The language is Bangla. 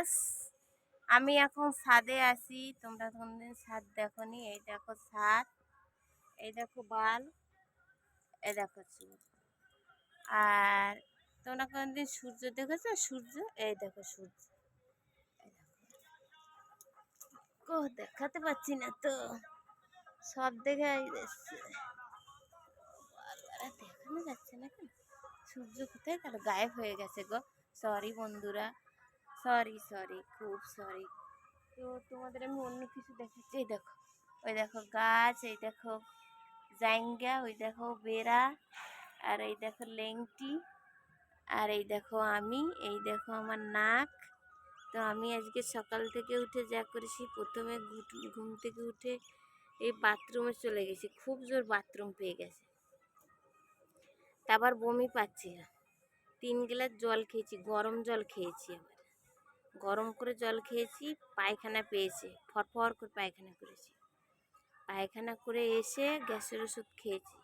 গাছ। আমি এখন ছাদে আছি, তোমরা কোনদিন ছাদ দেখোনি। এই দেখো ছাদ, এই দেখো বাল, এই দেখো চুল। আর তোমরা কোনদিন সূর্য দেখেছো? সূর্য, এই দেখো সূর্য। দেখাতে পাচ্ছি না তো, সব দেখে যাচ্ছে, দেখানো যাচ্ছে না কেন? সূর্য কোথায় গেল? গায়েব হয়ে গেছে গো। সরি বন্ধুরা, সরি, খুব সরি। তো তোমাদের আমি অন্য কিছু দেখাচ্ছি। এই দেখো, ওই দেখো গাছ, এই দেখো জাইঙ্গা, ওই দেখো বেড়া, আর এই দেখো লেংটি, আর এই দেখো আমি, এই দেখো আমার নাক। তো আমি আজকে সকাল থেকে উঠে যা করেছি, প্রথমে ঘুম থেকে উঠে এই বাথরুমে চলে গেছি। খুব জোর বাথরুম পেয়ে গেছে, তারপর বমি পাচ্ছি না। 3 গ্লাস জল খেয়েছি, গরম জল খেয়েছি। আবার গরম করে জল খেয়েছি, পায়খানা পেয়েছে, ফরফর করে পায়খানা করেছি। পায়খানা করে এসে গ্যাসের ওষুধ খেয়েছি।